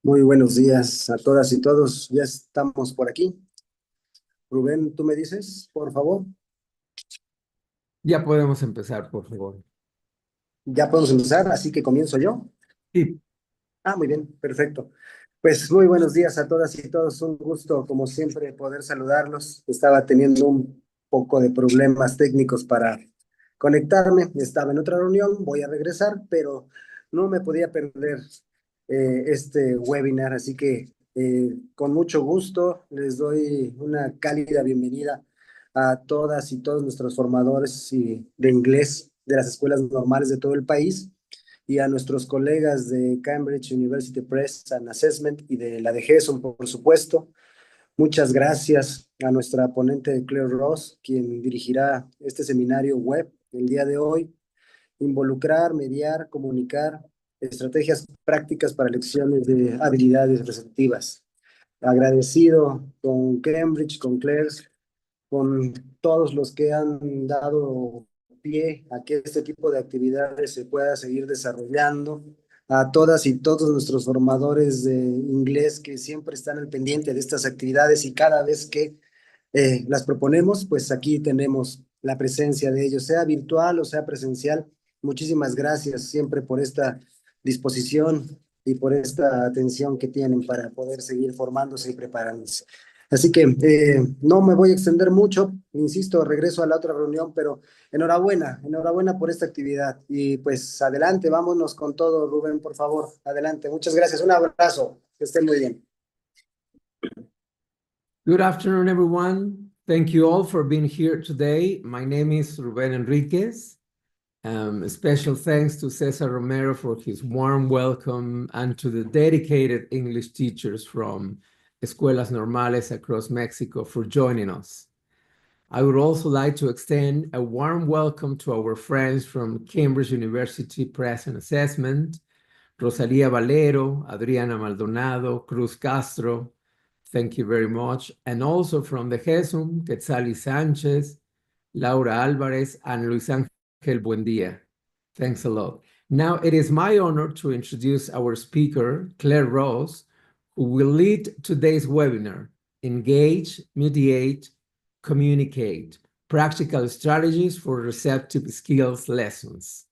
Muy buenos días a todas y todos. Ya estamos por aquí. Rubén, ¿tú me dices, por favor? Ya podemos empezar, por favor. Ya podemos empezar, así que comienzo yo. Sí. Muy bien, perfecto. Pues muy buenos días a todas y todos. Un gusto, como siempre, poder saludarlos. Estaba teniendo un poco de problemas técnicos para conectarme. Estaba en otra reunión, voy a regresar, pero no me podía perder este webinar. Así que con mucho gusto les doy una cálida bienvenida a todas y todos nuestros formadores de inglés de las escuelas normales de todo el país y a nuestros colegas de Cambridge University Press and Assessment y de la de GESON, por supuesto. Muchas gracias a nuestra ponente Claire Ross, quien dirigirá este seminario web el día de hoy. Involucrar, mediar, comunicar, estrategias prácticas para lecciones de habilidades receptivas. Agradecido con Cambridge, con Claire, con todos los que han dado pie a que este tipo de actividades se pueda seguir desarrollando, a todas y todos nuestros formadores de inglés que siempre están al pendiente de estas actividades y cada vez que las proponemos, pues aquí tenemos la presencia de ellos, sea virtual o sea presencial. Muchísimas gracias siempre por esta disposición y por esta atención que tienen para poder seguir formándose y preparándose. Así que no me voy a extender mucho, insisto, regreso a la otra reunión, pero enhorabuena por esta actividad. Y pues adelante, vámonos con todo, Rubén, por favor, adelante. Muchas gracias, un abrazo, que estén muy bien. Good afternoon, everyone. Thank you all for being here today. My name is Ruben Enriquez. A special thanks to Cesar Romero for his warm welcome and to the dedicated English teachers from Escuelas Normales across Mexico for joining us. I would also like to extend a warm welcome to our friends from Cambridge University Press and Assessment, Rosalía Valero, Adriana Maldonado, Cruz Castro. Thank you very much. And also from the GESUM, Quetzali Sanchez, Laura Alvarez, and Luis Ángel Buendía. Thanks a lot. Now it is my honor to introduce our speaker, Claire Rose, who will lead today's webinar, Engage, Mediate, Communicate, Practical Strategies for Receptive Skills Lessons.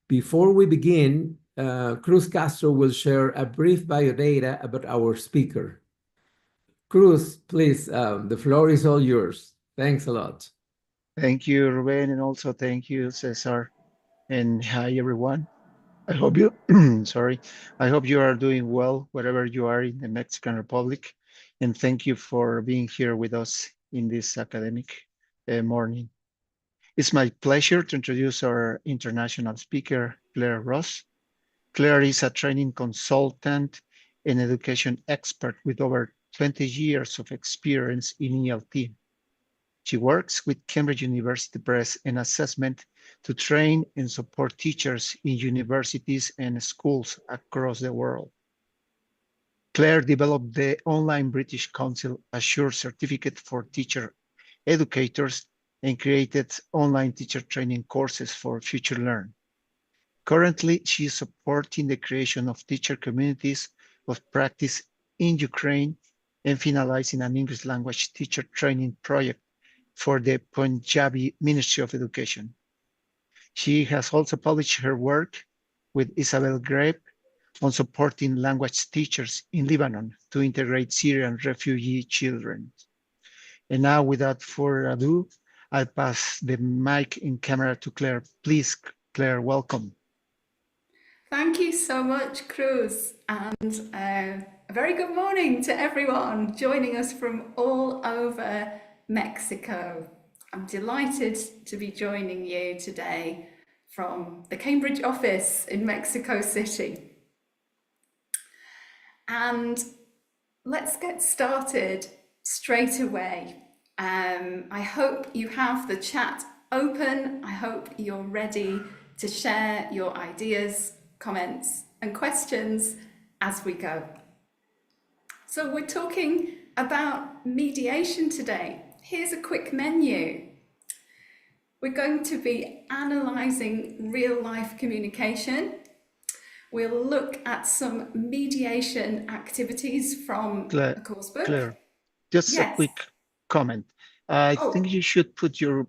Before we begin, Cruz Castro will share a brief biodata about our speaker. Cruz, please, the floor is all yours. Thanks a lot. Thank you, Ruben, and also thank you, Cesar. And hi, everyone. I hope you, sorry, I hope you are doing well wherever you are in the Mexican Republic. And thank you for being here with us in this academic morning. It's my pleasure to introduce our international speaker, Claire Ross. Claire is a training consultant and education expert with over 20 years of experience in ELT. She works with Cambridge University Press and Assessment to train and support teachers in universities and schools across the world. Claire developed the online British Council Assured Certificate for Teacher Educators and created online teacher training courses for Future Learn. Currently, she is supporting the creation of teacher communities of practice in Ukraine and finalizing an English language teacher training project for the Punjabi Ministry of Education. She has also published her work with Isabel Grape on supporting language teachers in Lebanon to integrate Syrian refugee children. And now, without further ado, I'll pass the mic in camera to Claire. Please, Claire, welcome. Thank you so much, Cruz, and a very good morning to everyone joining us from all over Mexico. I'm delighted to be joining you today from the Cambridge office in Mexico City. And let's get started straight away. I hope you have the chat open. I hope you're ready to share your ideas, comments, and questions as we go. So we're talking about mediation today. Here's a quick menu. We're going to be analysing real-life communication. We'll look at some mediation activities from Claire, a course book. Claire, just a Yes. quick comment. I Oh. think you should put your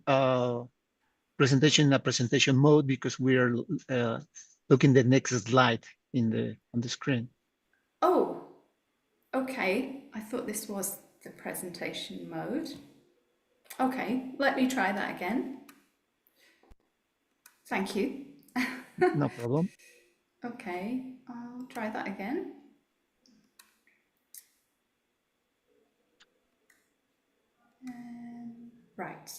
presentation in a presentation mode because we are looking the next slide on the screen. Oh, okay. I thought this was the presentation mode. Okay, let me try that again. Thank you. No problem. Okay, I'll try that again. Right.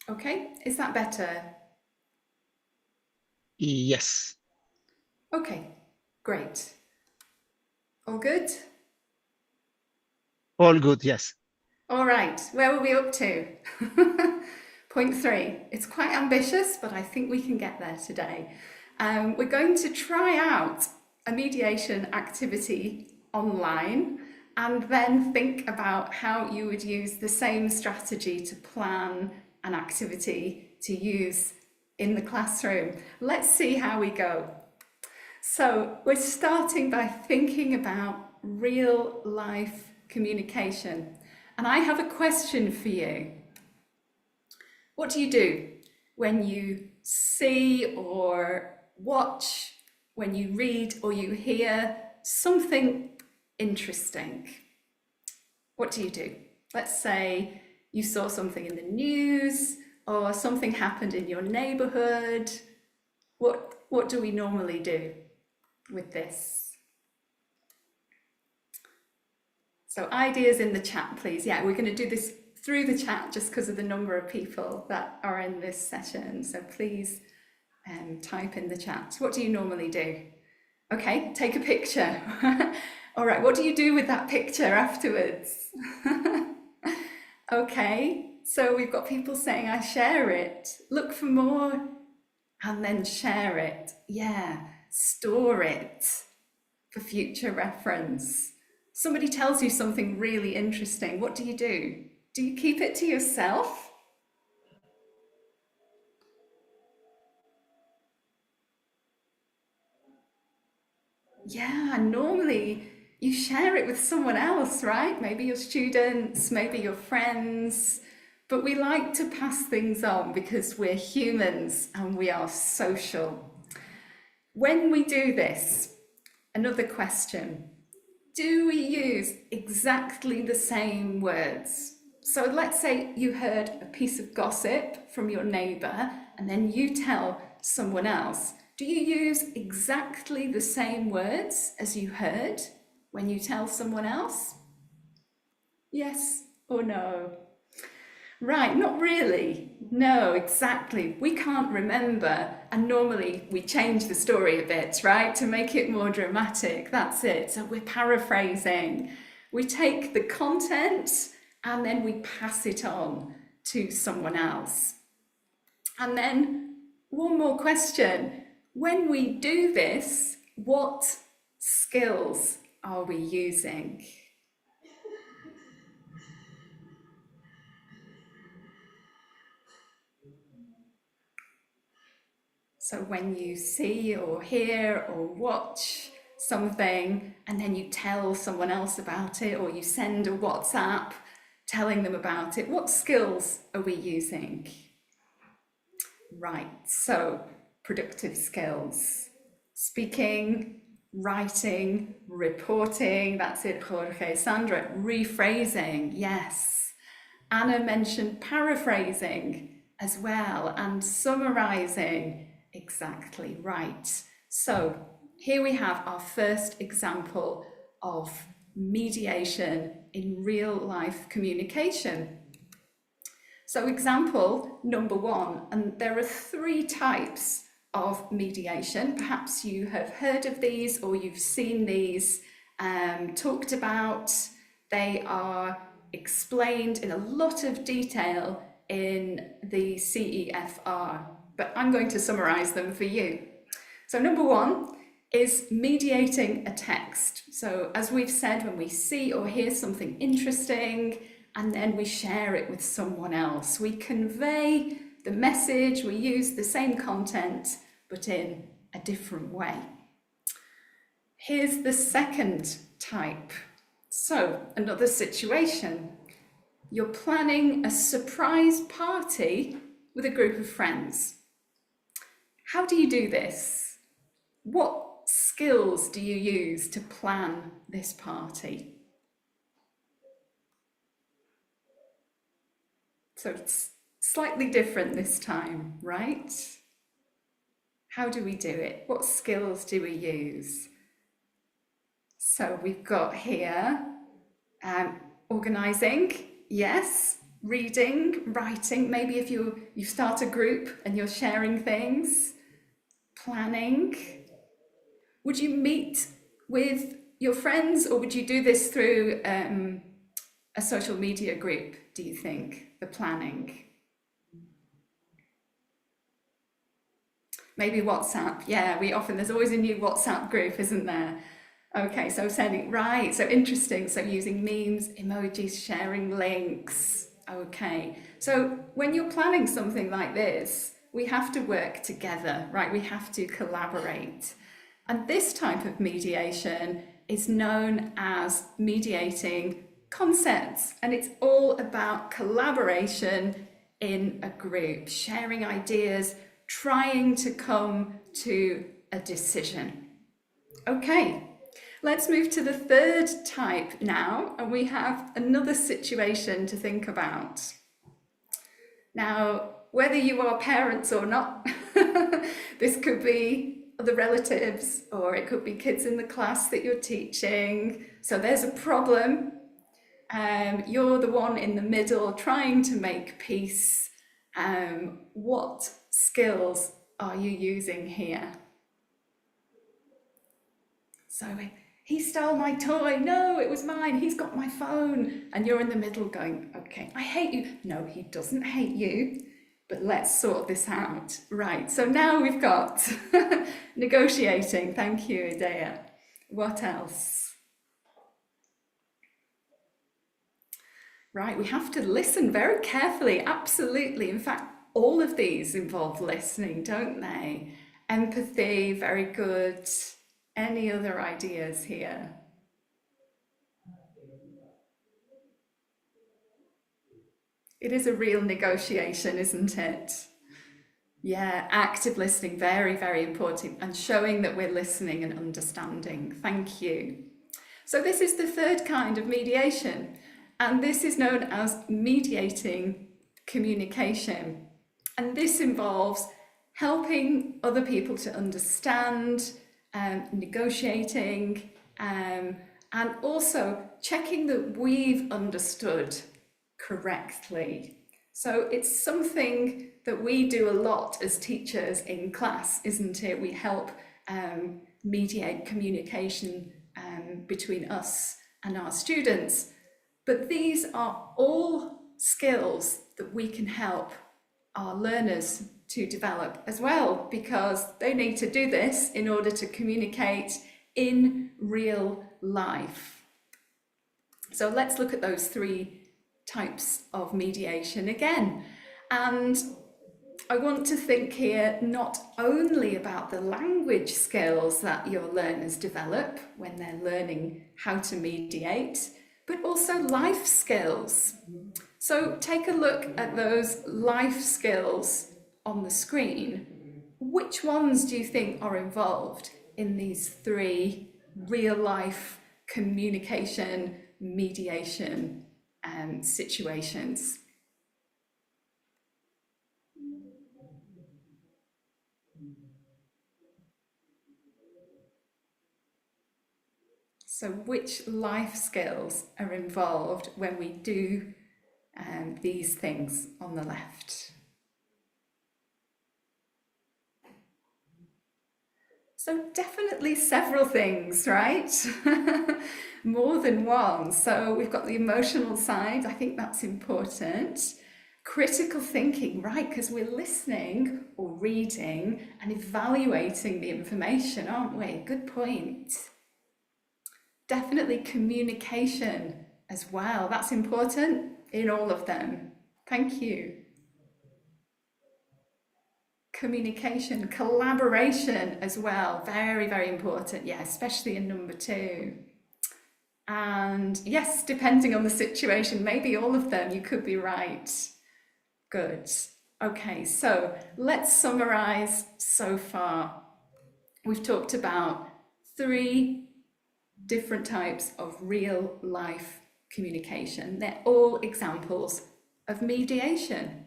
Okay, is that better? Yes. Okay, great. All good? All good, yes. All right, where were we up to? Point 3. It's quite ambitious, but I think we can get there today. We're going to try out a mediation activity online and then think about how you would use the same strategy to plan an activity to use in the classroom. Let's see how we go. So we're starting by thinking about real life communication. And I have a question for you. What do you do when you see or watch, when you read or you hear something interesting? What do you do? Let's say you saw something in the news or something happened in your neighborhood. What do we normally do with this? So ideas in the chat, please. Yeah, we're going to do this through the chat just because of the number of people that are in this session. So please type in the chat. What do you normally do? Okay, take a picture. All right, what do you do with that picture afterwards? Okay, so we've got people saying I share it. Look for more and then share it. Yeah, store it for future reference. Somebody tells you something really interesting. What do? Do you keep it to yourself? Yeah, normally you share it with someone else, right? Maybe your students, maybe your friends, but we like to pass things on because we're humans and we are social. When we do this, another question, do we use exactly the same words? So let's say you heard a piece of gossip from your neighbour and then you tell someone else. Do you use exactly the same words as you heard when you tell someone else? Yes or no? Right, not really. No, exactly. We can't remember, and normally we change the story a bit, right, to make it more dramatic. That's it. So we're paraphrasing. We take the content and then we pass it on to someone else. And then one more question. When we do this, what skills are we using? So when you see or hear or watch something and then you tell someone else about it, or you send a WhatsApp telling them about it, what skills are we using? Right, so productive skills. Speaking, writing, reporting, that's it, Jorge. Sandra, rephrasing, yes. Anna mentioned paraphrasing as well, and summarizing. Exactly right. So here we have our first example of mediation in real life communication. So example number 1, and there are 3 types of mediation. Perhaps you have heard of these or you've seen these talked about. They are explained in a lot of detail in the CEFR, but I'm going to summarize them for you. So number one is mediating a text. So as we've said, when we see or hear something interesting, and then we share it with someone else, we convey the message, we use the same content, but in a different way. Here's the second type. So another situation. You're planning a surprise party with a group of friends. How do you do this? What skills do you use to plan this party? So it's slightly different this time, right? How do we do it? What skills do we use? So we've got here organising, yes, reading, writing, maybe if you start a group and you're sharing things, planning. Would you meet with your friends, or would you do this through a social media group, do you think, the planning? Maybe WhatsApp. Yeah, there's always a new WhatsApp group, isn't there? Okay, so sending, right, so interesting. So using memes, emojis, sharing links. Okay, so when you're planning something like this, we have to work together, right? We have to collaborate. And this type of mediation is known as mediating concepts. And it's all about collaboration in a group, sharing ideas, trying to come to a decision. Okay, let's move to the third type now, and we have another situation to think about. Now, whether you are parents or not, this could be other relatives, or it could be kids in the class that you're teaching. So there's a problem. You're the one in the middle trying to make peace. What skills are you using here? So he stole my toy. No, it was mine. He's got my phone. And you're in the middle going, okay, I hate you. No, he doesn't hate you, but let's sort this out. Right, so now we've got negotiating. Thank you, Idea. What else? Right, we have to listen very carefully, absolutely. In fact, all of these involve listening, don't they? Empathy, very good. Any other ideas here? It is a real negotiation, isn't it? Yeah, active listening, very, very important, and showing that we're listening and understanding. Thank you. So this is the third kind of mediation, and this is known as mediating communication. And this involves helping other people to understand, negotiating, and also checking that we've understood correctly. So it's something that we do a lot as teachers in class, isn't it? We help mediate communication between us and our students. But these are all skills that we can help our learners to develop as well, because they need to do this in order to communicate in real life. So let's look at those three types of mediation again. And I want to think here not only about the language skills that your learners develop when they're learning how to mediate, but also life skills. So take a look at those life skills on the screen. Which ones do you think are involved in these three real life communication, mediation situations? So which life skills are involved when we do these things on the left? So definitely several things, right? More than one. So we've got the emotional side. I think that's important. Critical thinking, right? Because we're listening or reading and evaluating the information, aren't we? Good point. Definitely communication as well. That's important in all of them. Thank you. Communication, collaboration as well. Very, very important. Yeah, especially in number 2. And yes, depending on the situation, maybe all of them, you could be right. Good. Okay, so let's summarize so far. We've talked about 3 different types of real life communication. They're all examples of mediation.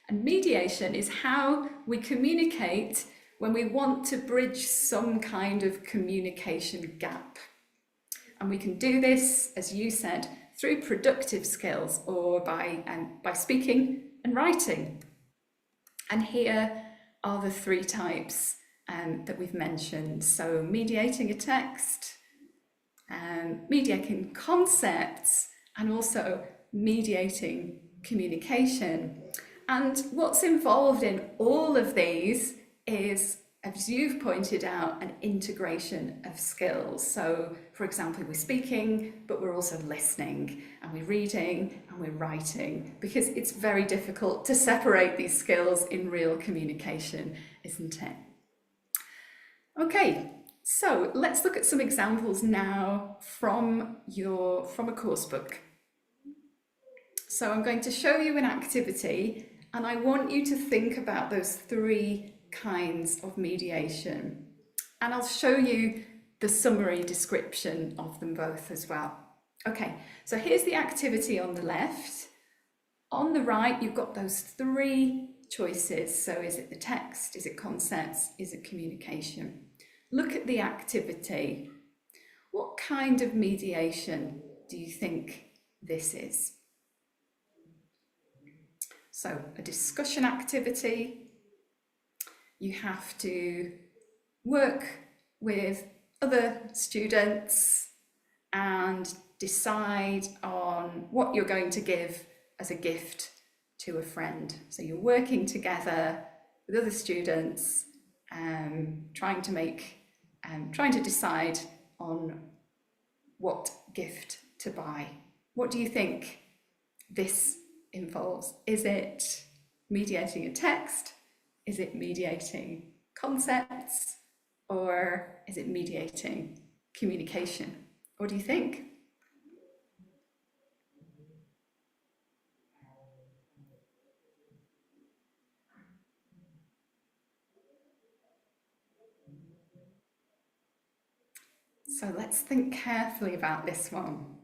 And mediation is how we communicate when we want to bridge some kind of communication gap. And we can do this, as you said, through productive skills or by speaking and writing. And here are the 3 types that we've mentioned. So mediating a text, mediating concepts, and also mediating communication. And what's involved in all of these is, as you've pointed out, an integration of skills. So, for example, we're speaking, but we're also listening, and we're reading, and we're writing, because it's very difficult to separate these skills in real communication, isn't it? Okay, so let's look at some examples now from a course book. So I'm going to show you an activity, and I want you to think about those 3 kinds of mediation. And I'll show you the summary description of them both as well. Okay, so here's the activity on the left. On the right, you've got those 3 choices. So is it the text? Is it concepts? Is it communication? Look at the activity. What kind of mediation do you think this is? So a discussion activity, you have to work with other students and decide on what you're going to give as a gift to a friend. So you're working together with other students, trying to decide on what gift to buy. What do you think this involves? Is it mediating a text? Is it mediating concepts? Or is it mediating communication? What do you think? So let's think carefully about this one.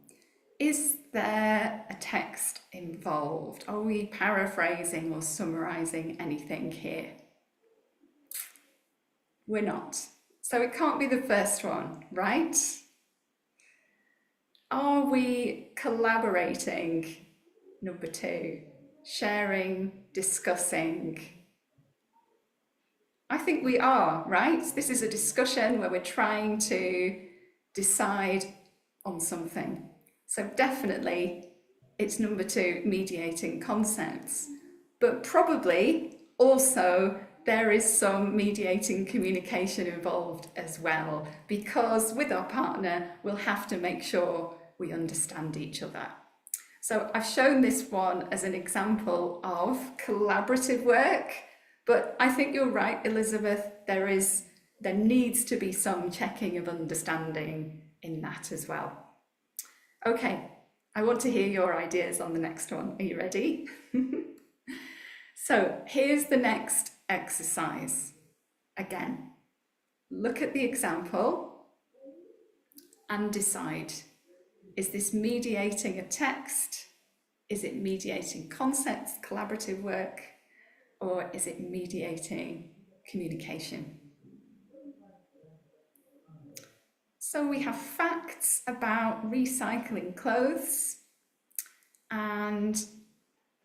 Is there a text involved? Are we paraphrasing or summarizing anything here? We're not. So it can't be the first one, right? Are we collaborating? Number 2, sharing, discussing. I think we are, right? This is a discussion where we're trying to decide on something. So definitely it's number 2, mediating concepts. But probably also there is some mediating communication involved as well, because with our partner, we'll have to make sure we understand each other. So I've shown this one as an example of collaborative work, but I think you're right, Elizabeth, there needs to be some checking of understanding in that as well. Okay, I want to hear your ideas on the next one. Are you ready? So here's the next exercise. Again, look at the example and decide, is this mediating a text? Is it mediating concepts, collaborative work? Or is it mediating communication? So we have facts about recycling clothes, and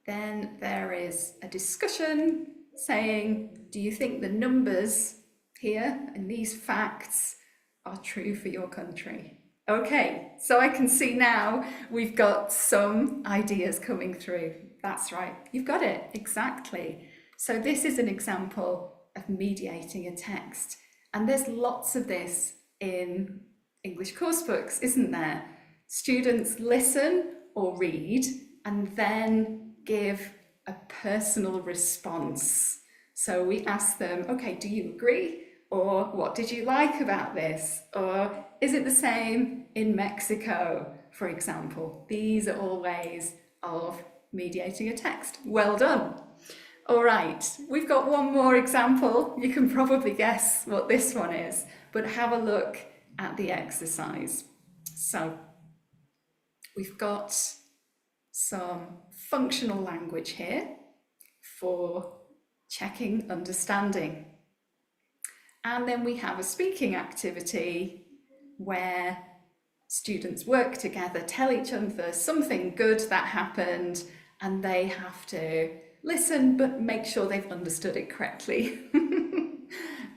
then there is a discussion saying, do you think the numbers here and these facts are true for your country. Okay, so I can see now we've got some ideas coming through. That's right, you've got it, exactly. So this is an example of mediating a text. And there's lots of this in English course books, isn't there? Students listen or read and then give a personal response. So we ask them, okay, do you agree? Or what did you like about this? Or is it the same in Mexico, for example? These are all ways of mediating a text. Well done. All right, we've got one more example. You can probably guess what this one is, but have a look at the exercise. So we've got some functional language here for checking understanding. And then we have a speaking activity where students work together, tell each other something good that happened, and they have to listen but make sure they've understood it correctly.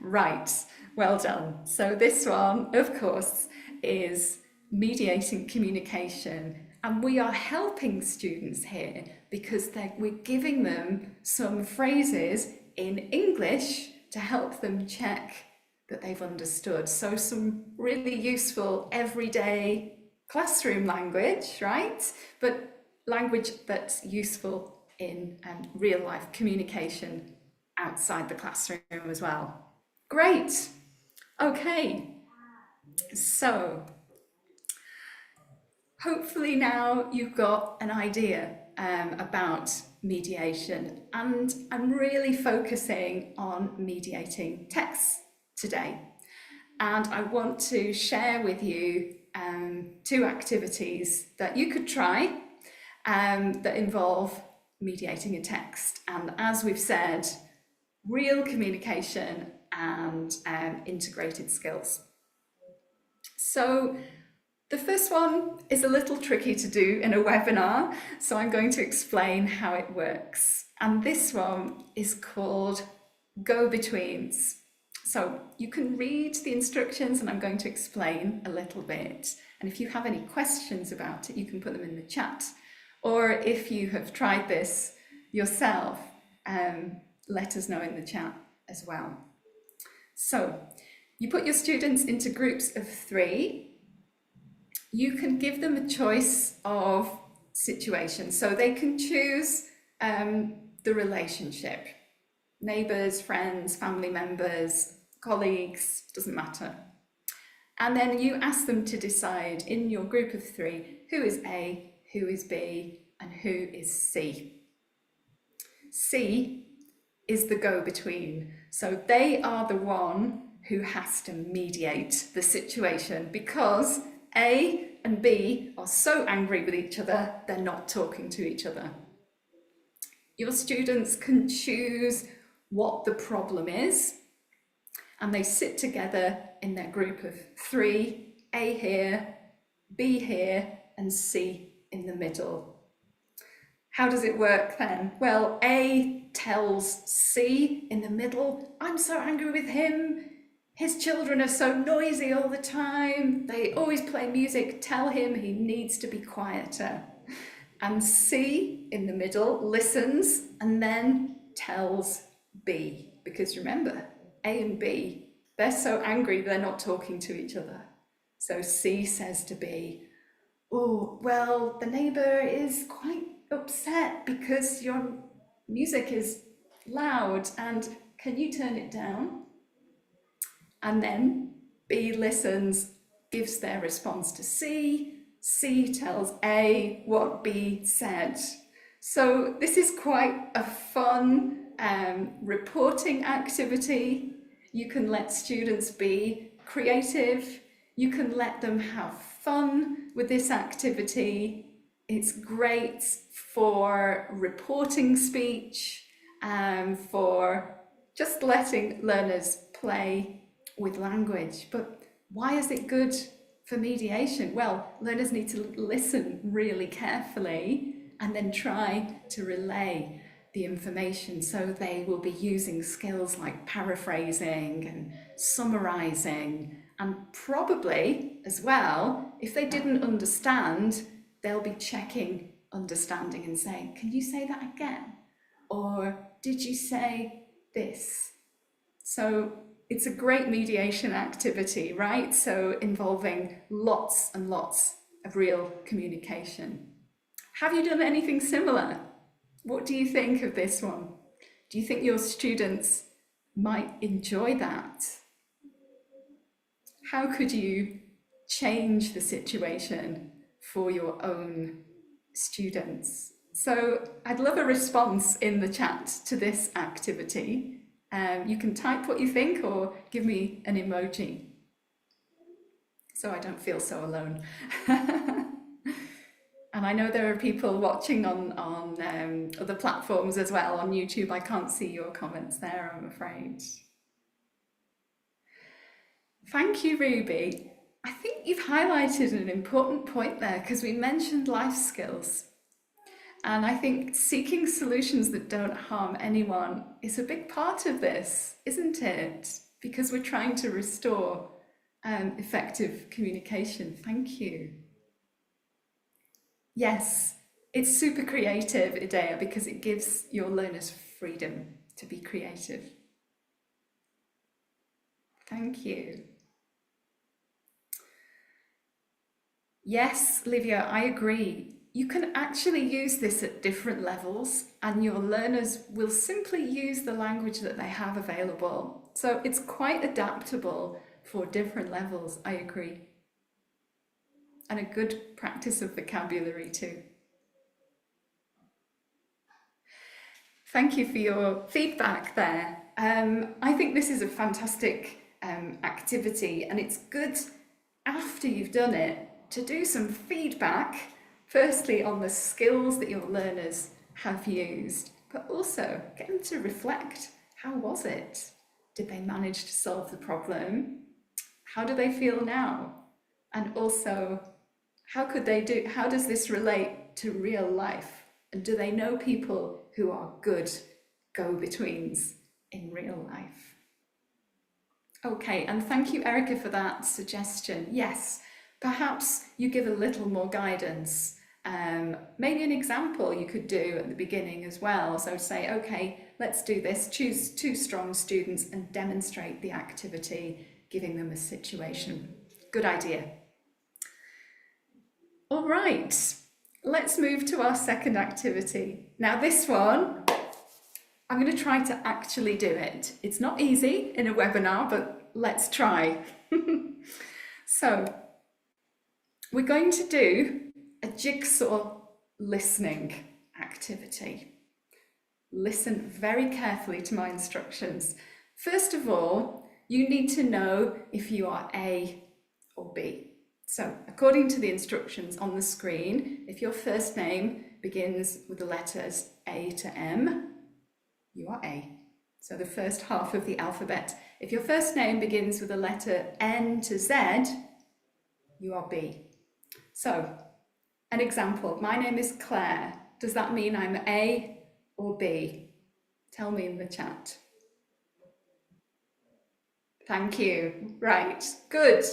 Right, well done. So this one, of course, is mediating communication, and we are helping students here because we're giving them some phrases in English to help them check that they've understood. So some really useful everyday classroom language, right? But language that's useful in real life communication outside the classroom as well. Great. Okay. So hopefully now you've got an idea about mediation, and I'm really focusing on mediating texts today. And I want to share with you 2 activities that you could try that involve mediating a text. And as we've said, real communication and integrated skills. So the first one is a little tricky to do in a webinar, so I'm going to explain how it works. And this one is called go-betweens. So you can read the instructions and I'm going to explain a little bit. And if you have any questions about it, you can put them in the chat. Or if you have tried this yourself, let us know in the chat as well. So you put your students into groups of 3. You can give them a choice of situations. So they can choose the relationship. Neighbours, friends, family members, colleagues, doesn't matter. And then you ask them to decide in your group of 3, who is A, who is B, and who is C. C is the go-between. So they are the one who has to mediate the situation because A and B are so angry with each other, they're not talking to each other. Your students can choose what the problem is, and they sit together in their group of 3, A here, B here, and C in the middle. How does it work then? Well, A tells C in the middle, I'm so angry with him. His children are so noisy all the time. They always play music. Tell him he needs to be quieter. And C in the middle listens and then tells B. Because remember, A and B, they're so angry they're not talking to each other. So C says to B, oh, well, the neighbour is quite upset because your music is loud and can you turn it down? And then B listens, gives their response to C. C tells A what B said. So this is quite a fun reporting activity. You can let students be creative. You can let them have fun with this activity. It's great for reporting speech, for just letting learners play with language. But why is it good for mediation? Well, learners need to listen really carefully and then try to relay the information. So they will be using skills like paraphrasing and summarizing, and probably as well, if they didn't understand, they'll be checking understanding and saying, can you say that again? Or did you say this? So it's a great mediation activity, right? So involving lots and lots of real communication. Have you done anything similar? What do you think of this one? Do you think your students might enjoy that? How could you change the situation for your own students? So I'd love a response in the chat to this activity. You can type what you think or give me an emoji so I don't feel so alone. And I know there are people watching on other platforms as well, on YouTube. I can't see your comments there, I'm afraid. Thank you, Ruby. I think you've highlighted an important point there, because we mentioned life skills. And I think seeking solutions that don't harm anyone is a big part of this, isn't it? Because we're trying to restore effective communication. Thank you. Yes, it's super creative, Idea, because it gives your learners freedom to be creative. Thank you. Yes, Livia, I agree. You can actually use this at different levels, and your learners will simply use the language that they have available. So it's quite adaptable for different levels, I agree. And a good practice of vocabulary too. Thank you for your feedback there. I think this is a fantastic activity, and it's good after you've done it to do some feedback, firstly on the skills that your learners have used, but also get them to reflect. How was it? Did they manage to solve the problem? How do they feel now? And also, how does this relate to real life? And do they know people who are good go-betweens in real life? Okay, and thank you, Erica, for that suggestion. Yes, perhaps you give a little more guidance. Maybe an example you could do at the beginning as well. So say, okay, let's do this. Choose 2 strong students and demonstrate the activity, giving them a situation. Good idea. All right, let's move to our second activity. Now this one, I'm going to try to actually do it. It's not easy in a webinar, but let's try. So we're going to do a jigsaw listening activity. Listen very carefully to my instructions. First of all, you need to know if you are A or B. So according to the instructions on the screen, if your first name begins with the letters A to M, you are A. So the first half of the alphabet. If your first name begins with the letter N to Z, you are B. So an example, my name is Claire. Does that mean I'm A or B? Tell me in the chat. Thank you. Right, good.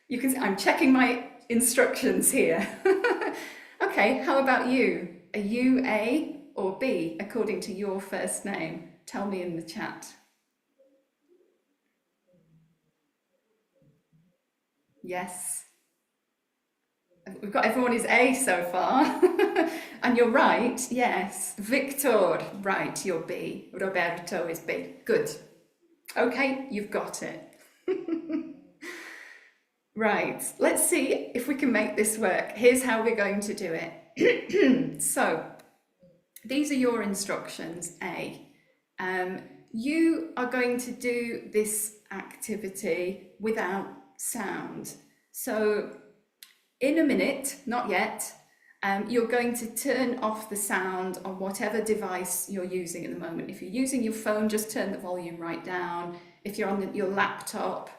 You can see I'm checking my instructions here. Okay, how about you? Are you A or B according to your first name? Tell me in the chat. Yes. We've got everyone is A so far. And you're right, yes. Victor, right, you're B. Roberto is B. Good. Okay, you've got it. Right, let's see if we can make this work. Here's how we're going to do it. So, these are your instructions, A. You are going to do this activity without sound. So, in a minute, not yet, you're going to turn off the sound on whatever device you're using at the moment. If you're using your phone, just turn the volume right down. If you're on your laptop,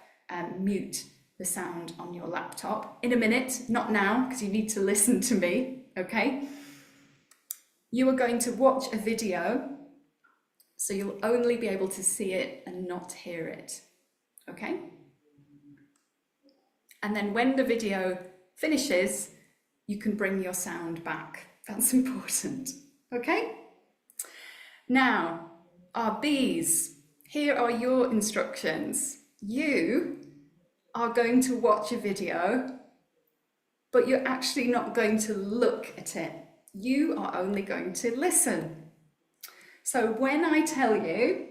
mute the sound on your laptop. In a minute, not now, because you need to listen to me, okay? You are going to watch a video So you'll only be able to see it and not hear it, okay? And then when the video finishes, you can bring your sound back. That's important, okay? Now, our Bs, here are your instructions. You are going to watch a video, but you're actually not going to look at it. You are only going to listen. So when I tell you,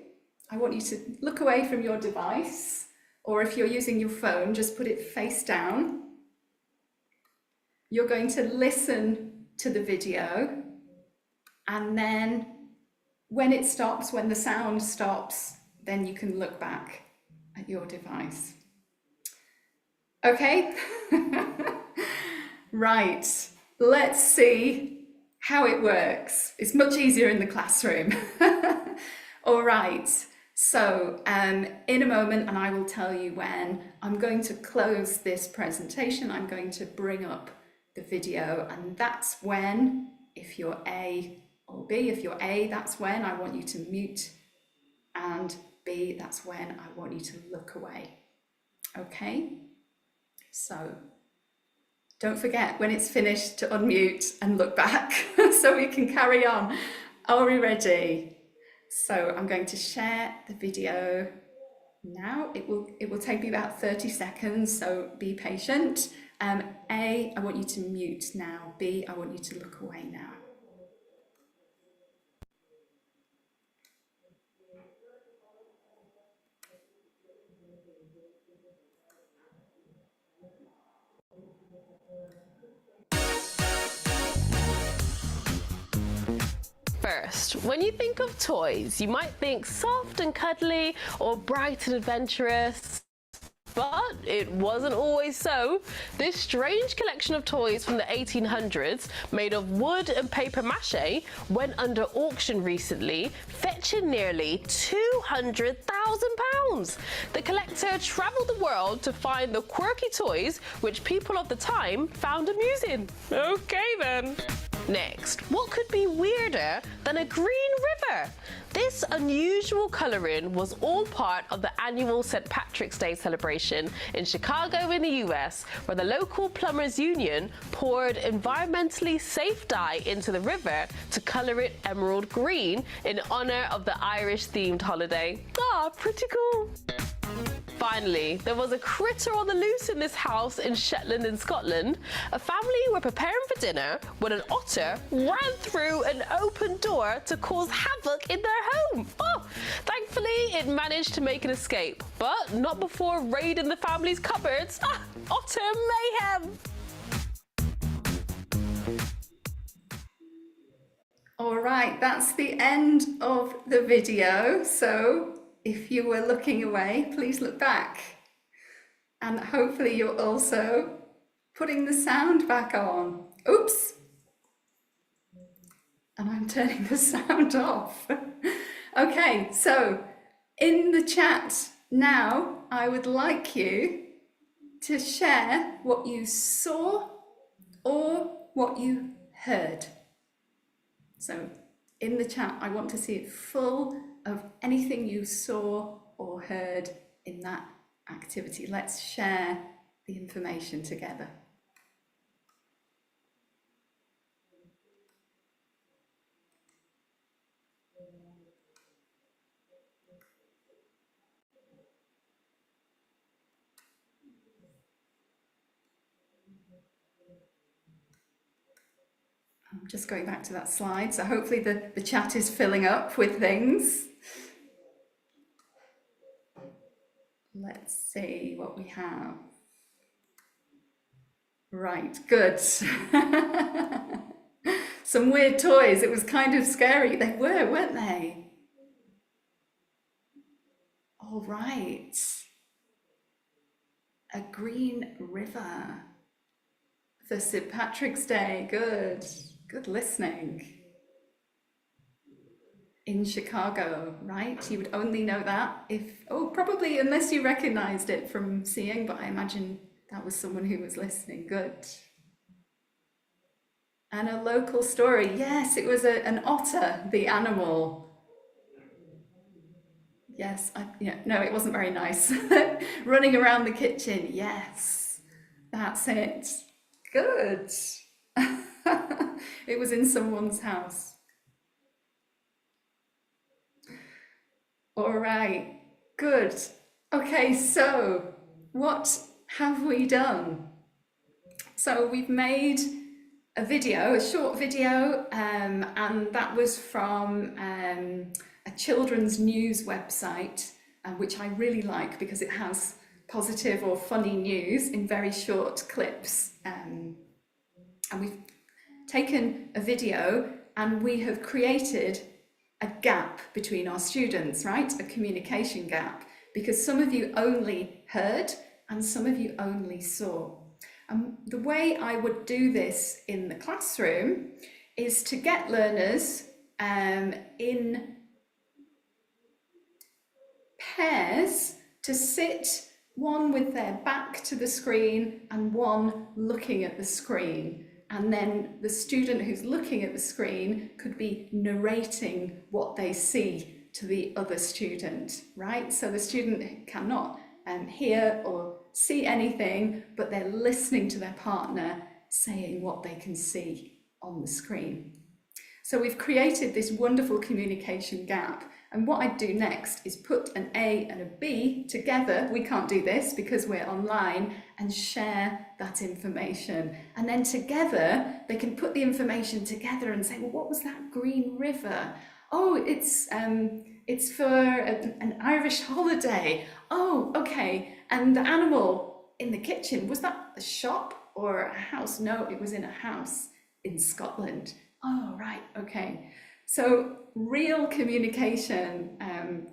I want you to look away from your device, or if you're using your phone, just put it face down. You're going to listen to the video, and then when it stops, when the sound stops, then you can look back at your device. Okay? Right, let's see how it works. It's much easier in the classroom. All right, so in a moment, and I will tell you when, I'm going to close this presentation. I'm going to bring up the video, and that's when, if you're A or B, if you're A, that's when I want you to mute, and B, that's when I want you to look away. Okay? So don't forget when it's finished to unmute and look back so we can carry on. Are we ready? So I'm going to share the video now. It will take me about 30 seconds, so be patient. A, I want you to mute now. B, I want you to look away now. First, when you think of toys, you might think soft and cuddly or bright and adventurous. But it wasn't always so. This strange collection of toys from the 1800s, made of wood and paper mache, went under auction recently, fetching nearly £200,000. The collector travelled the world to find the quirky toys which people of the time found amusing. Okay then. Next, what could be weirder than a green river? This unusual colouring was all part of the annual St. Patrick's Day celebration in Chicago in the US, where the local plumbers union poured environmentally safe dye into the river to colour it emerald green in honour of the Irish-themed holiday. Ah, pretty cool. Finally, there was a critter on the loose in this house in Shetland in Scotland. A family were preparing for dinner when an otter ran through an open door to cause havoc in their home. Oh, thankfully it managed to make an escape, but not before raiding the family's cupboards. Ah, otter mayhem! All right, that's the end of the video. So if you were looking away, please look back. And hopefully you're also putting the sound back on. Oops. And I'm turning the sound off. Okay, so in the chat now, I would like you to share what you saw or what you heard. So in the chat, I want to see it full of anything you saw or heard in that activity. Let's share the information together. I'm just going back to that slide. So hopefully the chat is filling up with things. Let's see what we have. Right, good. Some weird toys. It was kind of scary. They were, weren't they? All right. A green river for St. Patrick's Day. Good. Good listening. In Chicago, right? You would only know that if, oh, probably unless you recognized it from seeing, but I imagine that was someone who was listening. Good. And a local story. Yes, it was an otter, the animal. Yes, no, it wasn't very nice. Running around the kitchen, yes, that's it. Good. It was in someone's house. All right, good. Okay, so what have we done? So we've made a video, a short video, and that was from a children's news website, which I really like because it has positive or funny news in very short clips. And we've taken a video and we have created a gap between our students, right? A communication gap, because some of you only heard and some of you only saw. The way I would do this in the classroom is to get learners in pairs to sit, one with their back to the screen and one looking at the screen. And then the student who's looking at the screen could be narrating what they see to the other student, right? So the student cannot hear or see anything, but they're listening to their partner saying what they can see on the screen. So we've created this wonderful communication gap. And what I'd do next is put an A and a B together. We can't do this because we're online, and share that information. And then together, they can put the information together and say, well, what was that green river? Oh, it's for an Irish holiday. Oh, okay. And the animal in the kitchen, was that a shop or a house? No, it was in a house in Scotland. Oh, right, okay. So real communication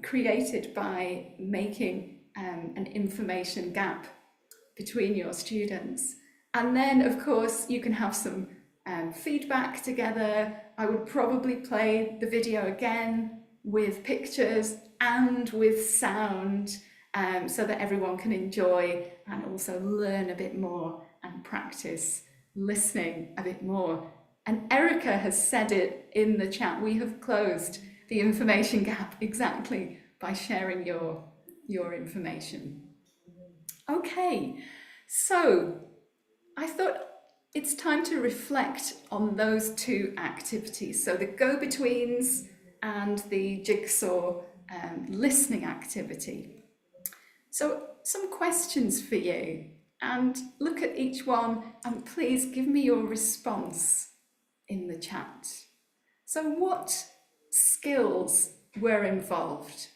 created by making an information gap between your students. And then, of course, you can have some feedback together. I would probably play the video again with pictures and with sound so that everyone can enjoy and also learn a bit more and practice listening a bit more. And Erica has said it in the chat, we have closed the information gap exactly by sharing your information. Okay, so I thought it's time to reflect on those two activities. So the go-betweens and the jigsaw listening activity. So some questions for you, and look at each one and please give me your response in the chat. So what skills were involved?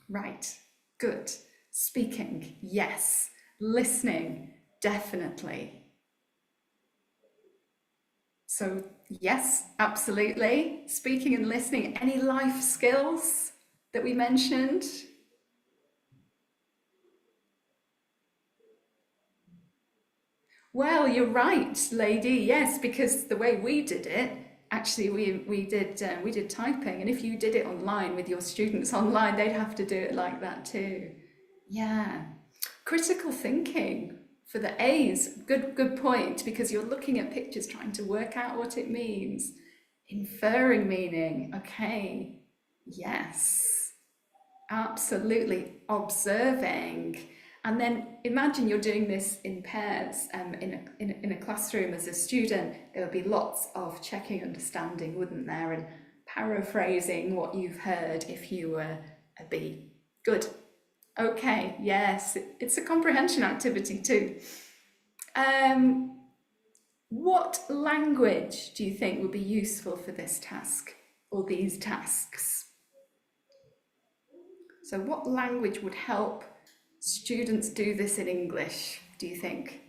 Right, good. Speaking, yes. Listening, definitely. So yes, absolutely. Speaking and listening. Any life skills that we mentioned? Well, you're right, lady. Yes, because the way we did it, actually, we did typing, and if you did it online with your students online, they'd have to do it like that too. Yeah, critical thinking for the A's. Good point, because you're looking at pictures, trying to work out what it means. Inferring meaning. Okay. Yes. Absolutely. Observing. And then imagine you're doing this in pairs in a classroom as a student. There would be lots of checking understanding, wouldn't there? And paraphrasing what you've heard if you were a B. Good. Okay, yes, it's a comprehension activity too. What language do you think would be useful for this task or these tasks? So what language would help students do this in English, do you think?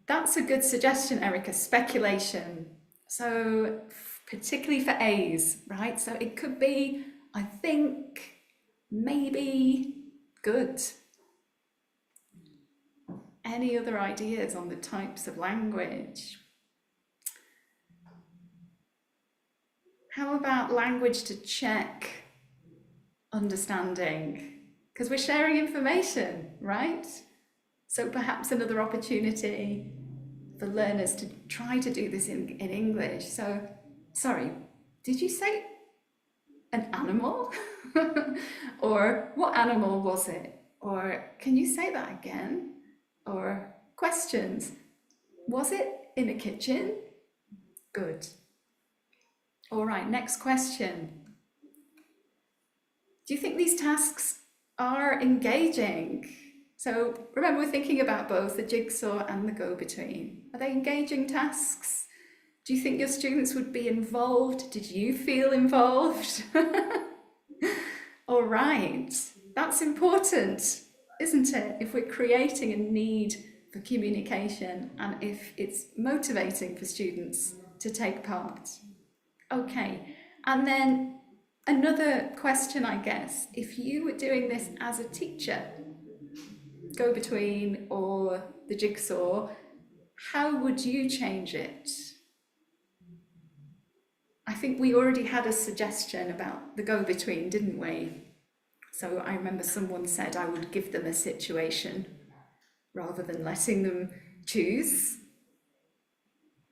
That's a good suggestion, Erica, speculation. So particularly for A's, right? So it could be, I think, maybe, good. Any other ideas on the types of language? How about language to check understanding? Because we're sharing information, right? So perhaps another opportunity for learners to try to do this in English. So Sorry, did you say an animal? Or what animal was it? Or can you say that again? Or questions. Was it in a kitchen? Good. All right, next question. Do you think these tasks are engaging? So remember, we're thinking about both the jigsaw and the go-between. Are they engaging tasks? Do you think your students would be involved? Did you feel involved? All right, that's important, isn't it? If we're creating a need for communication and if it's motivating for students to take part. Okay, and then another question, I guess, if you were doing this as a teacher, go-between or the jigsaw, how would you change it? I think we already had a suggestion about the go-between, didn't we? So I remember someone said I would give them a situation rather than letting them choose.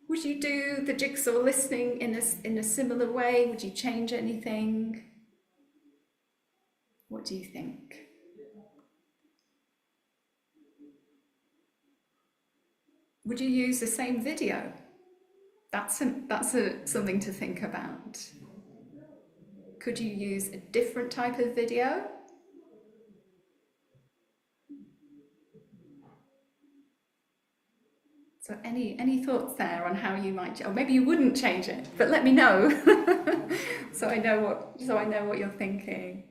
Would you do the jigsaw listening in a similar way? Would you change anything? What do you think? Would you use the same video? That's something to think about. Could you use a different type of video? So any thoughts there on how you might, or maybe you wouldn't change it, but let me know so I know what you're thinking.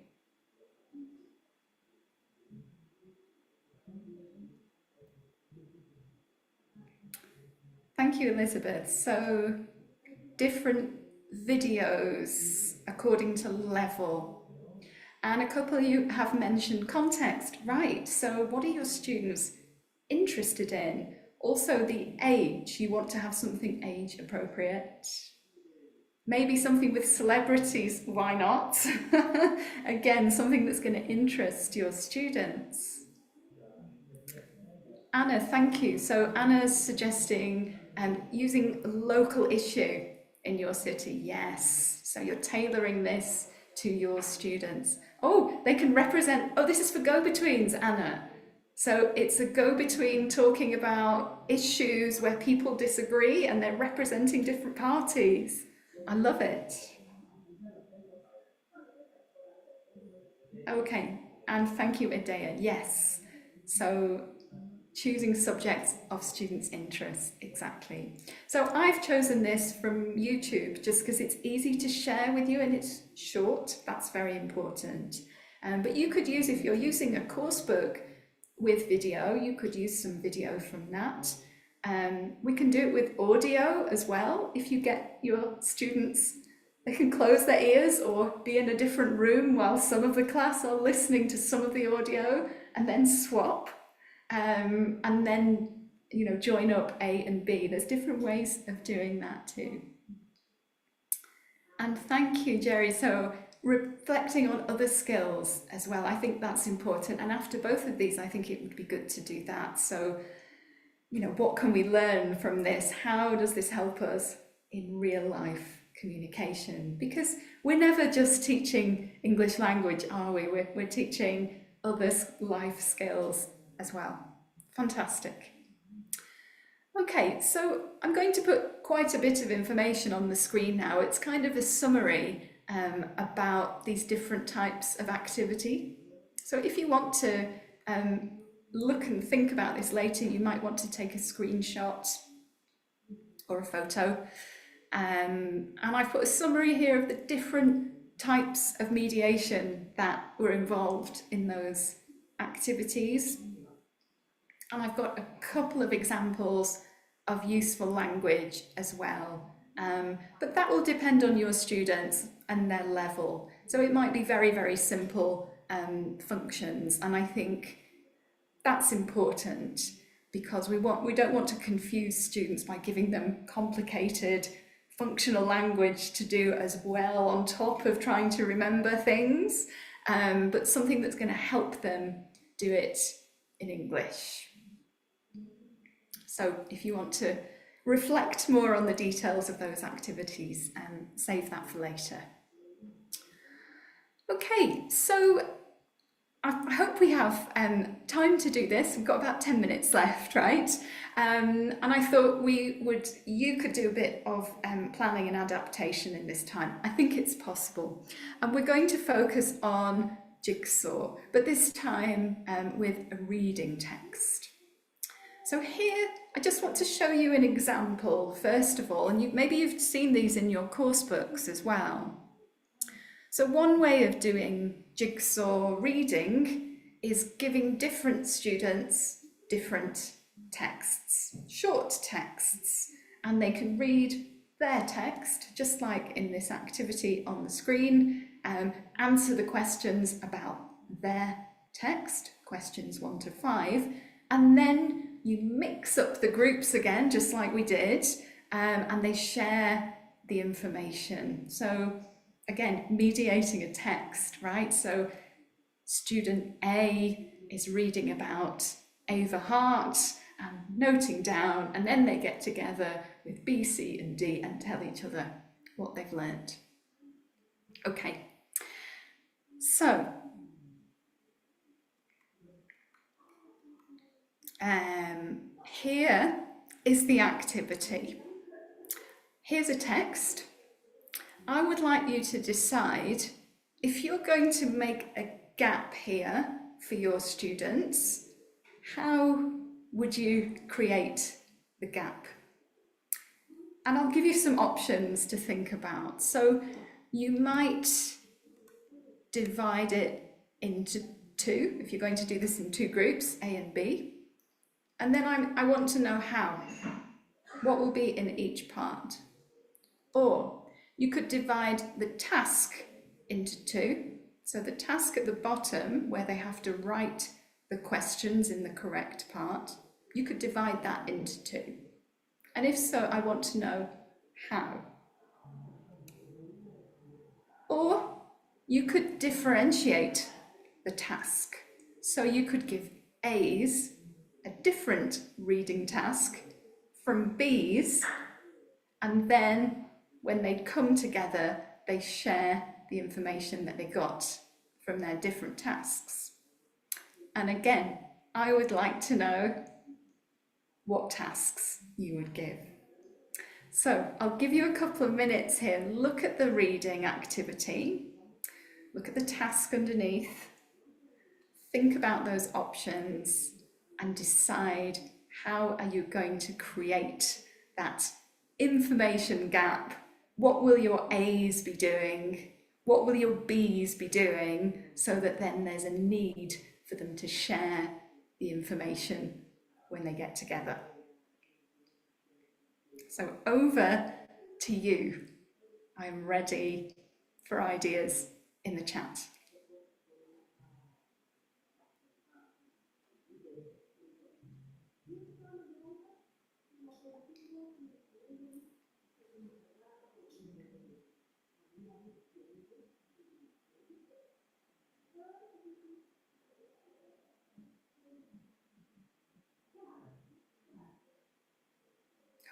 Thank you, Elizabeth. So different videos according to level. And a couple of you have mentioned context, right? So what are your students interested in? Also the age, you want to have something age appropriate. Maybe something with celebrities, why not? Again, something that's going to interest your students. Anna, thank you. So Anna's suggesting using a local issue in your city. Yes, so you're tailoring this to your students. Oh, they can represent, oh, this is for go-betweens, Anna. So it's a go-between talking about issues where people disagree and they're representing different parties. I love it. Okay, and thank you, Idea. Yes, so choosing subjects of students' interest, exactly. So I've chosen this from YouTube just because it's easy to share with you and it's short. That's very important. But you could use, if you're using a course book with video, you could use some video from that. We can do it with audio as well. If you get your students, they can close their ears or be in a different room while some of the class are listening to some of the audio and then swap. And then, you know, join up A and B. There's different ways of doing that too. And thank you, Jerry. So reflecting on other skills as well, I think that's important. And after both of these, I think it would be good to do that. So, you know, what can we learn from this? How does this help us in real life communication? Because we're never just teaching English language, are we? We're teaching other life skills as well. Fantastic. Okay, so I'm going to put quite a bit of information on the screen now. It's kind of a summary about these different types of activity. So if you want to look and think about this later, you might want to take a screenshot or a photo. And I've put a summary here of the different types of mediation that were involved in those activities. And I've got a couple of examples of useful language as well. But that will depend on your students and their level. So it might be very, very simple functions. And I think that's important because we don't want to confuse students by giving them complicated functional language to do as well on top of trying to remember things, but something that's going to help them do it in English. So if you want to reflect more on the details of those activities and save that for later. Okay, so I hope we have time to do this. We've got about 10 minutes left, right? And I thought you could do a bit of planning and adaptation in this time. I think it's possible. And we're going to focus on Jigsaw, but this time with a reading text. So here, I just want to show you an example, first of all, and maybe you've seen these in your course books as well. So one way of doing Jigsaw reading is giving different students different texts, short texts, and they can read their text, just like in this activity on the screen, answer the questions about their text, questions 1 to 5, and then you mix up the groups again, just like we did, and they share the information. So again, mediating a text, right? So student A is reading about Ava Hart and noting down, and then they get together with B, C, and D and tell each other what they've learned. Okay, so here is the activity. Here's a text. I would like you to decide if you're going to make a gap here for your students, how would you create the gap? And I'll give you some options to think about. So you might divide it into two, if you're going to do this in two groups, A and B. And then I want to know how. What will be in each part? Or you could divide the task into two. So the task at the bottom, where they have to write the questions in the correct part, you could divide that into two. And if so, I want to know how. Or you could differentiate the task. So you could give A's a different reading task from B's, and then when they come together, they share the information that they got from their different tasks. And again, I would like to know what tasks you would give. So I'll give you a couple of minutes here. Look at the reading activity. Look at the task underneath. Think about those options and decide how are you going to create that information gap. What will your A's be doing? What will your B's be doing, so that then there's a need for them to share the information when they get together? So over to you. I'm ready for ideas in the chat.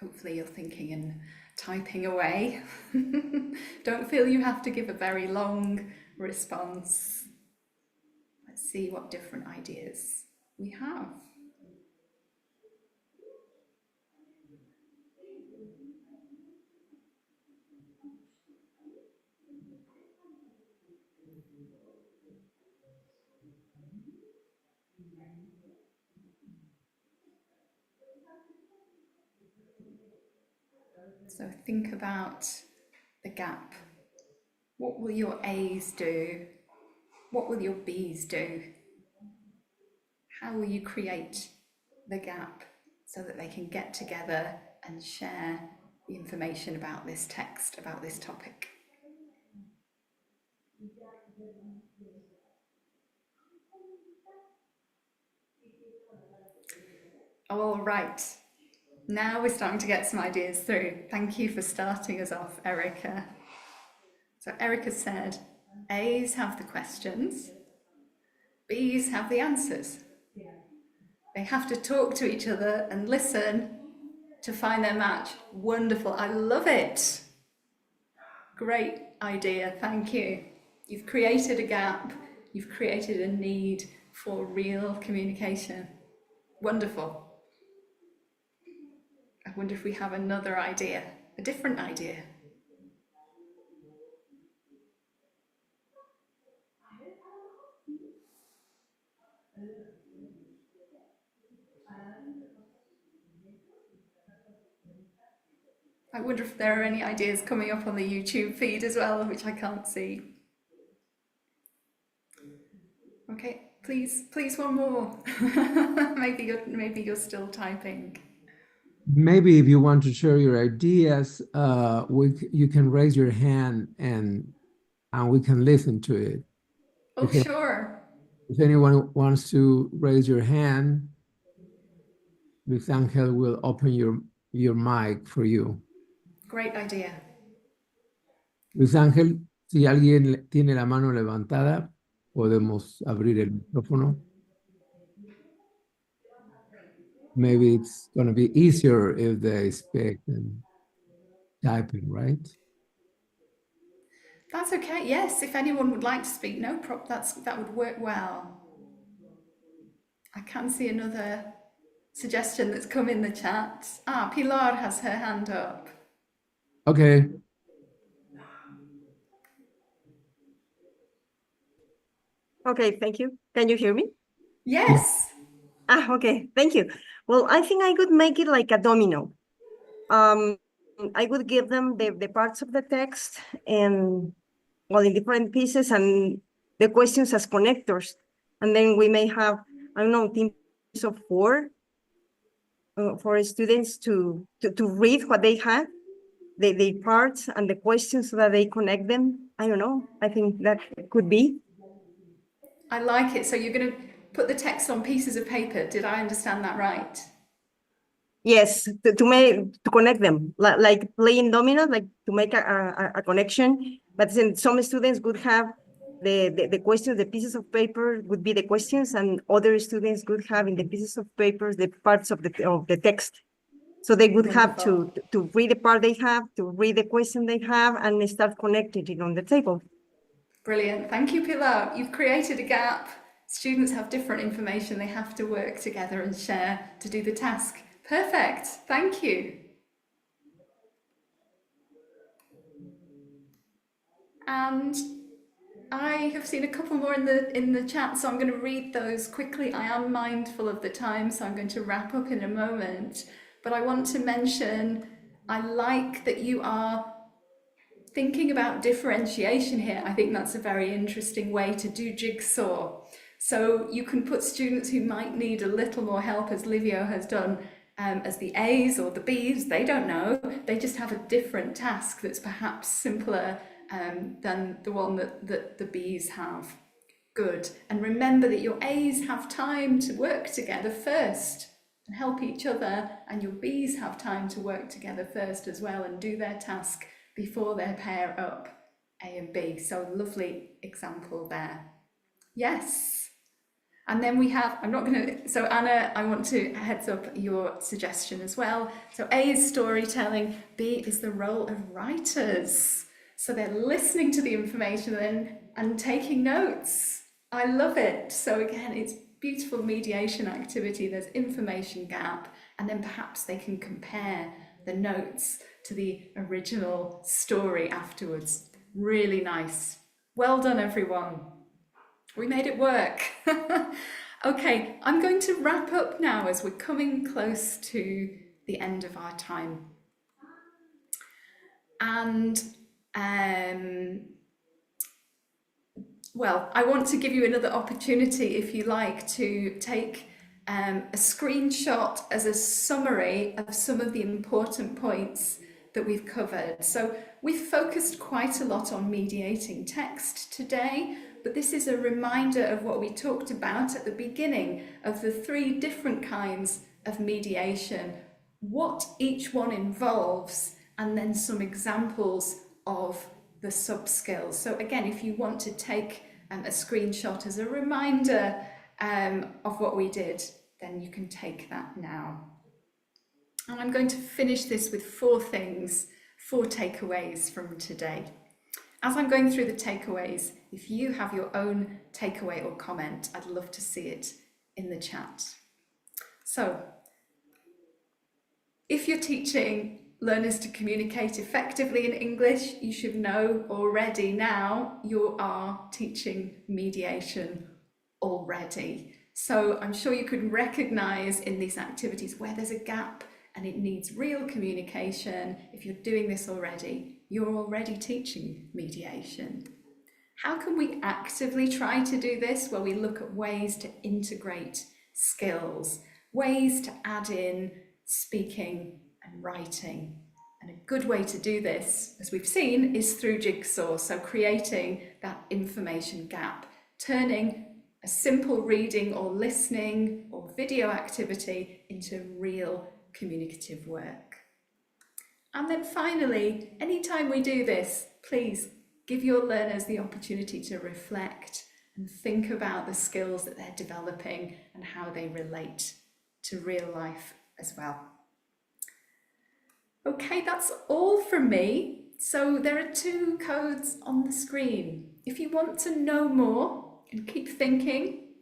Hopefully you're thinking and typing away. Don't feel you have to give a very long response. Let's see what different ideas we have. So think about the gap. What will your A's do? What will your B's do? How will you create the gap so that they can get together and share the information about this text, about this topic? All right. Now we're starting to get some ideas through. Thank you for starting us off, Erica. So Erica said, A's have the questions, B's have the answers. They have to talk to each other and listen to find their match. Wonderful. I love it. Great idea. Thank you. You've created a gap. You've created a need for real communication. Wonderful. I wonder if we have another idea, a different idea. I wonder if there are any ideas coming up on the YouTube feed as well, which I can't see. Okay, please one more. maybe you're still typing. Maybe if you want to share your ideas, you can raise your hand and we can listen to it. Oh, sure. If anyone wants to raise your hand, Luis Angel will open your mic for you. Great idea. Luis Ángel, si alguien tiene la mano levantada, podemos abrir el micrófono. Maybe it's going to be easier if they speak and typing, right? That's okay. Yes, if anyone would like to speak, no problem. That would work well. I can see another suggestion that's come in the chat. Pilar has her hand up. Okay. Okay, thank you. Can you hear me? Yes. Okay, thank you. Well, I think I could make it like a domino. I would give them the parts of the text and, well, in different pieces and the questions as connectors. And then we may have, I don't know, teams of four for students to read what they have, the parts and the questions so that they connect them. I don't know. I think that could be. I like it. So you're going to put the text on pieces of paper. Did I understand that right? Yes, to connect them, like playing dominoes, like to make a connection. But then some students would have the questions, the pieces of paper would be the questions, and other students would have in the pieces of paper the parts of the text. So they would have to read the part they have, to read the question they have, and start connecting it on the table. Brilliant. Thank you, Pilar. You've created a gap. Students have different information. They have to work together and share to do the task. Perfect. Thank you. And I have seen a couple more in the chat, so I'm going to read those quickly. I am mindful of the time, so I'm going to wrap up in a moment. But I want to mention, I like that you are thinking about differentiation here. I think that's a very interesting way to do jigsaw. So you can put students who might need a little more help, as Livio has done, as the A's or the B's. They don't know. They just have a different task that's perhaps simpler than the one that the B's have. Good. And remember that your A's have time to work together first and help each other, and your B's have time to work together first as well and do their task before they pair up A and B. So lovely example there. Yes. And then we have, so Anna, I want to heads up your suggestion as well. So A is storytelling, B is the role of writers. So they're listening to the information then and taking notes. I love it. So again, it's beautiful mediation activity. There's information gap, and then perhaps they can compare the notes to the original story afterwards. Really nice. Well done, everyone. We made it work. Okay, I'm going to wrap up now as we're coming close to the end of our time. And well, I want to give you another opportunity, if you like, to take a screenshot as a summary of some of the important points that we've covered. So we've focused quite a lot on mediating text today, but this is a reminder of what we talked about at the beginning of the 3 different kinds of mediation, what each one involves, and then some examples of the sub-skills. So again, if you want to take a screenshot as a reminder of what we did, then you can take that now. And I'm going to finish this with 4 things, 4 takeaways from today. As I'm going through the takeaways, if you have your own takeaway or comment, I'd love to see it in the chat. So, if you're teaching learners to communicate effectively in English, you should know already now you are teaching mediation already. So I'm sure you could recognize in these activities where there's a gap and it needs real communication. If you're doing this already, you're already teaching mediation. How can we actively try to do this? Well, we look at ways to integrate skills, ways to add in speaking and writing. And a good way to do this, as we've seen, is through Jigsaw. So creating that information gap, turning a simple reading or listening or video activity into real communicative work. And then finally, anytime we do this, please give your learners the opportunity to reflect and think about the skills that they're developing and how they relate to real life as well. Okay, that's all from me. So there are 2 codes on the screen. If you want to know more and keep thinking,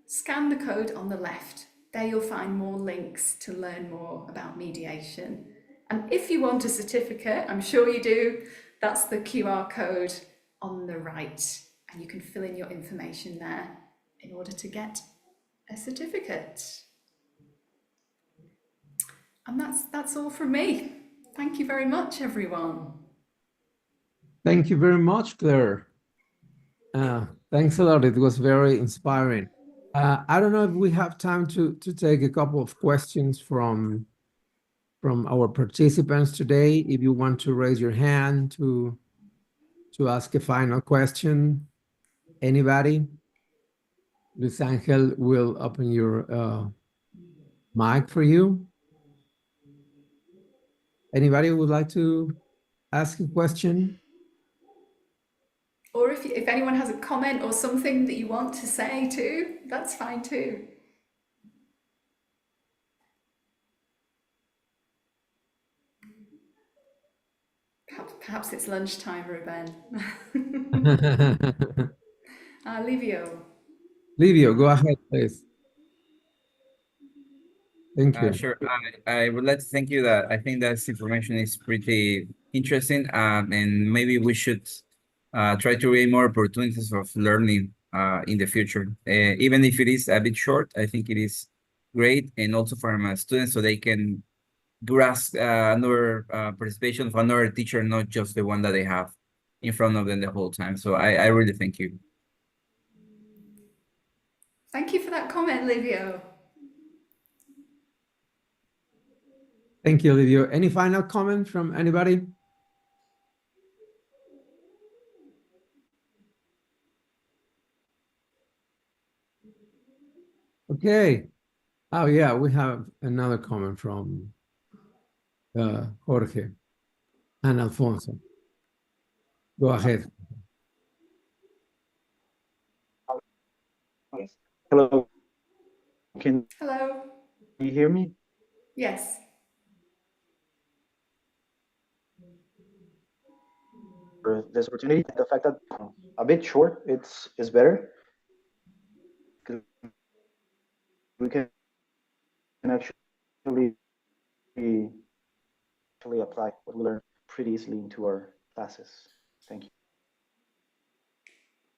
scan the code on the left. There you'll find more links to learn more about mediation. And if you want a certificate, I'm sure you do, that's the QR code on the right. And you can fill in your information there in order to get a certificate. And that's all from me. Thank you very much, everyone. Thank you very much, Claire. Thanks a lot. It was very inspiring. I don't know if we have time to take a couple of questions from our participants today. If you want to raise your hand to ask a final question, anybody? Luis Angel will open your mic for you. Anybody would like to ask a question? Or if anyone has a comment or something that you want to say too, that's fine too. Perhaps it's lunchtime, Ruben. Livio. Livio, go ahead, please. Thank you. Sure. I would like to thank you. That I think that this information is pretty interesting, and maybe we should try to create more opportunities of learning in the future. Even if it is a bit short, I think it is great, and also for my students, so they can grasp another participation of another teacher, not just the one that they have in front of them the whole time. So I really thank you. Thank you for that comment, Livio. Thank you, Livio. Any final comment from anybody? Okay. Oh yeah, we have another comment from Jorge and Alfonso. Go ahead. Hello. Can Hello. you hear me? Yes. For this opportunity, the fact that a bit short, it's better. We can actually apply what we learn pretty easily into our classes. Thank you.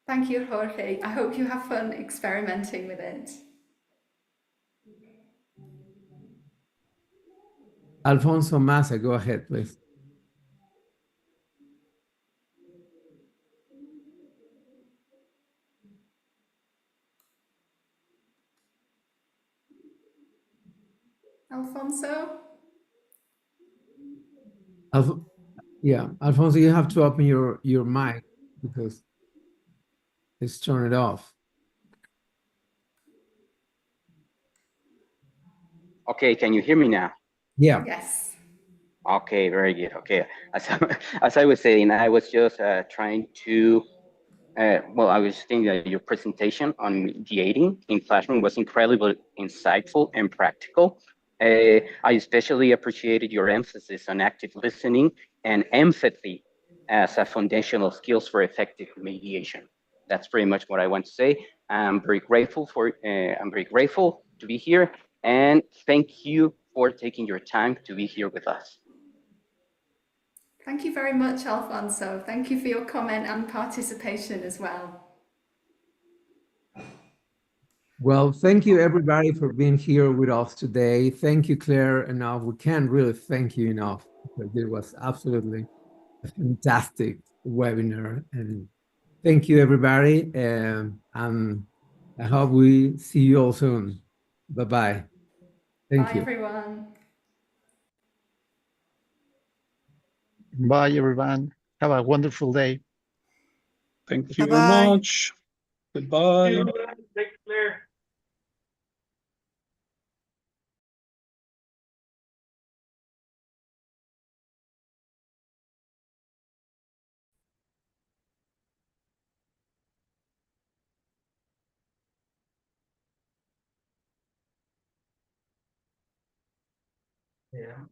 Thank you, Jorge. I hope you have fun experimenting with it. Alfonso Massa, go ahead, please. Alfonso? Yeah, Alfonso, you have to open your mic because it's turned off. Okay, can you hear me now? Yeah. Yes. Okay, very good. Okay, as I was saying, I was just trying to, well, I was thinking that your presentation on mediating in classroom was incredibly insightful and practical. I especially appreciated your emphasis on active listening and empathy as a foundational skills for effective mediation. That's pretty much what I want to say. I'm very grateful to be here, and thank you for taking your time to be here with us. Thank you very much, Alfonso. Thank you for your comment and participation as well. Well, thank you everybody for being here with us today. Thank you, Claire, enough. We can't really thank you enough because it was absolutely a fantastic webinar. And thank you, everybody. And I hope we see you all soon. Bye-bye. Thank Bye, you. everyone. Bye, everyone. Have a wonderful day. Thank you very Bye-bye. much. Goodbye. Yeah.